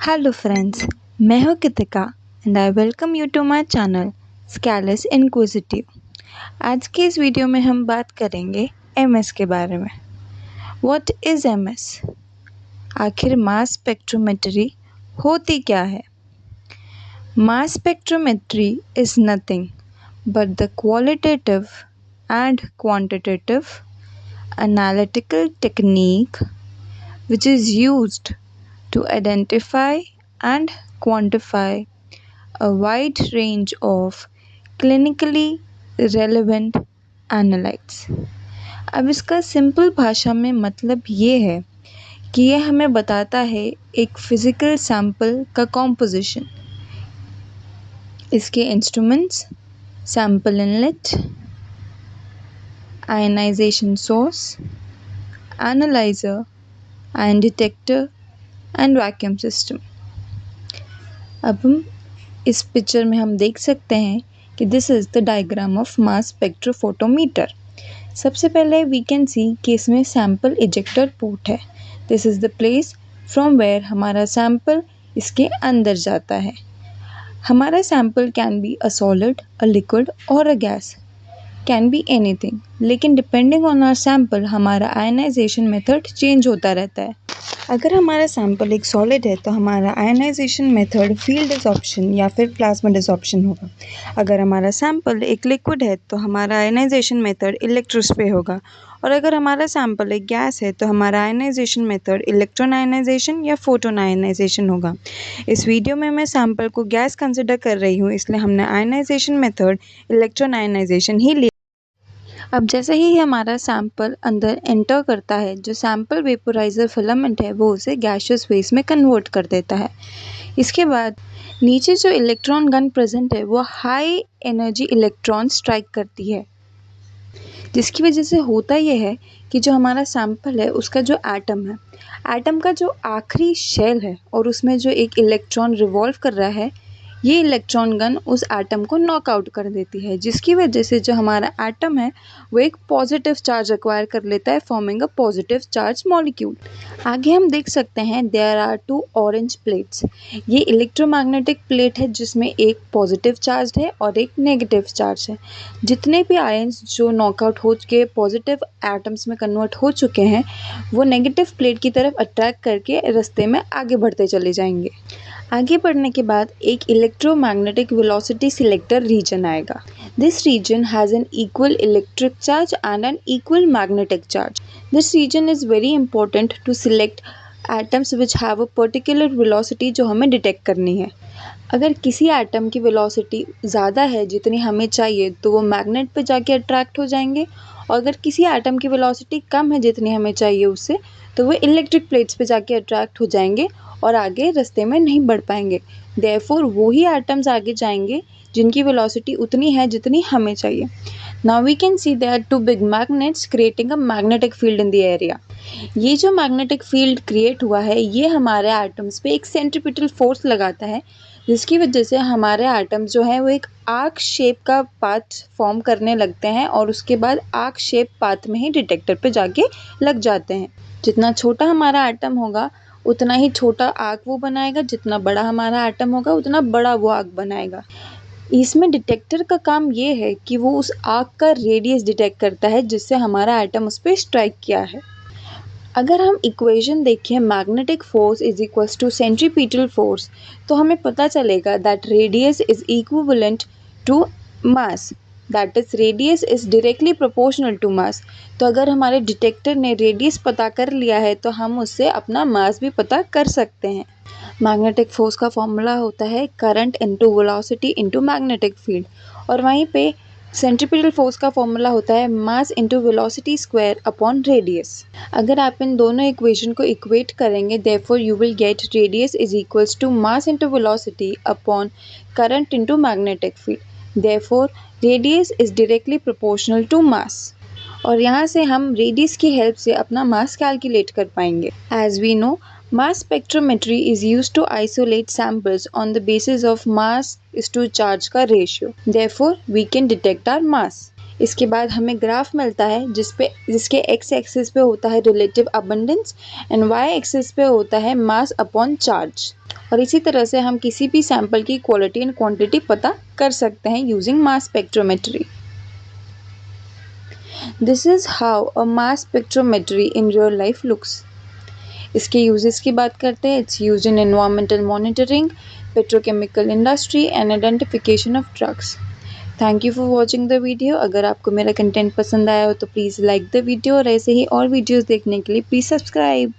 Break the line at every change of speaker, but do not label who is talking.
Hello friends, मैं हूं Kritika and I welcome you to my channel Scalus Inquisitive. आज के इस वीडियो में हम बात करेंगे एमएस के बारे में। What is MS? आखिर मास स्पेक्ट्रोमेट्री होती क्या है? Mass spectrometry is nothing but the qualitative and quantitative analytical technique which is used to identify and quantify a wide range of clinically relevant analytes। अब इसका simple भाषा में मतलब ये है कि यह हमें बताता है एक फिज़िकल सैंपल का कॉम्पोजिशन, इसके instruments, sample inlet, ionisation source, analyser, ion detector and vacuum system. अब हम इस पिक्चर में हम देख सकते हैं कि this is the diagram of mass spectrophotometer. सबसे पहले वी कैन सी कि इसमें सैंपल इजेक्टर पोर्ट है। This is the place from where हमारा सैंपल इसके अंदर जाता है। हमारा sample can be a solid, a liquid और a gas, can be anything, लेकिन डिपेंडिंग ऑन आवर सैंपल हमारा आयनाइजेशन मेथड चेंज होता रहता है। अगर हमारा सैंपल एक सॉलिड है तो हमारा आयनाइजेशन मेथड फील्ड डिसॉर्प्शन या फिर प्लाज्मा डिसॉर्प्शन होगा। अगर हमारा सैंपल एक लिक्विड है तो हमारा आयनाइजेशन मेथड इलेक्ट्रोस्प्रे होगा, और अगर हमारा सैंपल एक गैस है तो हमारा आयनाइजेशन मेथड इलेक्ट्रॉन आयनाइजेशन या फोटोन आयनाइजेशन होगा। इस वीडियो में मैं सैंपल को गैस कंसिडर कर रही हूँ, इसलिए हमने आयनाइजेशन मेथड इलेक्ट्रॉन आयनाइजेशन ही लिया। अब जैसे ही हमारा सैंपल अंदर एंटर करता है, जो सैंपल वेपोराइज़र फिलामेंट है वो उसे गैसियस फेस में कन्वर्ट कर देता है। इसके बाद नीचे जो इलेक्ट्रॉन गन प्रेजेंट है वो हाई एनर्जी इलेक्ट्रॉन स्ट्राइक करती है, जिसकी वजह से होता ये है कि जो हमारा सैंपल है उसका जो एटम है, एटम का जो आखिरी शेल है और उसमें जो एक इलेक्ट्रॉन रिवॉल्व कर रहा है, ये इलेक्ट्रॉन गन उस एटम को नॉकआउट कर देती है, जिसकी वजह से जो हमारा एटम है वो एक पॉजिटिव चार्ज एक्वायर कर लेता है, forming a positive charge molecule. आगे हम देख सकते हैं there are two orange plates. ये इलेक्ट्रोमैग्नेटिक प्लेट है जिसमें एक पॉजिटिव चार्ज है और एक नेगेटिव चार्ज है। जितने भी आयंस जो नॉकआउट हो के पॉजिटिव एटम्स में कन्वर्ट हो चुके हैं वो नेगेटिव प्लेट की तरफ अट्रैक्ट करके रास्ते में आगे बढ़ते चले जाएंगे। आगे बढ़ने के बाद एक इलेक्ट्रोमैग्नेटिक वेलोसिटी सिलेक्टर रीजन आएगा। This region has an equal electric charge and an equal magnetic charge. This region is very important to select atoms which have a particular velocity जो हमें डिटेक्ट करनी है। अगर किसी एटम की velocity ज़्यादा है जितनी हमें चाहिए तो वो मैग्नेट पे जाके अट्रैक्ट हो जाएंगे, और अगर किसी एटम की वेलोसिटी कम है जितनी हमें चाहिए उससे, तो वो इलेक्ट्रिक प्लेट्स पे जाके अट्रैक्ट हो जाएंगे और आगे रास्ते में नहीं बढ़ पाएंगे। देयरफॉर वही एटम्स आगे जाएंगे जिनकी वेलोसिटी उतनी है जितनी हमें चाहिए। Now we can see there are two big magnets creating a magnetic field in the area. ये जो मैग्नेटिक फील्ड क्रिएट हुआ है ये हमारे एटम्स पे एक सेंट्रीपिटल फोर्स लगाता है, जिसकी वजह से हमारे एटम्स जो हैं वो एक आर्क शेप का पाथ फॉर्म करने लगते हैं, और उसके बाद आर्क शेप पाथ में ही डिटेक्टर पे जाके लग जाते हैं। जितना छोटा हमारा एटम होगा उतना ही छोटा आर्क वो बनाएगा, जितना बड़ा हमारा एटम होगा उतना बड़ा वो आर्क बनाएगा। इसमें डिटेक्टर का काम ये है कि वो उस आर्क का रेडियस डिटेक्ट करता है जिससे हमारा एटम उस पर स्ट्राइक किया है। अगर हम इक्वेशन देखें magnetic force is equals to centripetal force, तो हमें पता चलेगा that radius is equivalent to mass, that is radius is directly proportional to mass. तो अगर हमारे डिटेक्टर ने रेडियस पता कर लिया है तो हम उससे अपना मास भी पता कर सकते हैं। मैग्नेटिक फोर्स का फॉर्मूला होता है current into velocity into magnetic field, और वहीं पे सेंट्रीपिटल फोर्स का फॉर्मूला होता है mass into velocity square upon radius. अगर आप इन दोनों इक्वेशन को इक्वेट करेंगे therefore you will get radius is equals to mass into velocity upon current into magnetic field. Therefore radius is directly proportional to mass, और यहाँ से हम रेडियस की हेल्प से अपना मास कैलकुलेट कर पाएंगे। As we know, mass spectrometry is used to isolate samples on the basis of mass is to charge का ratio. Therefore, we can detect our mass. इसके बाद हमें ग्राफ मिलता है जिसके एक्स एक्सिस पे होता है relative abundance and Y axis पे होता है मास अपॉन चार्ज। और इसी तरह से हम किसी भी सैंपल की क्वालिटी एंड क्वांटिटी पता कर सकते हैं using mass spectrometry. This is how a mass spectrometry in real life looks. इसके यूजेस की बात करते हैं। It's use in environmental monitoring, petrochemical industry and identification of drugs. Thank you for watching the video. अगर आपको मेरा content पसंद आया हो तो प्लीज़ लाइक द वीडियो और ऐसे ही और वीडियोज़ देखने के लिए प्लीज़ सब्सक्राइब।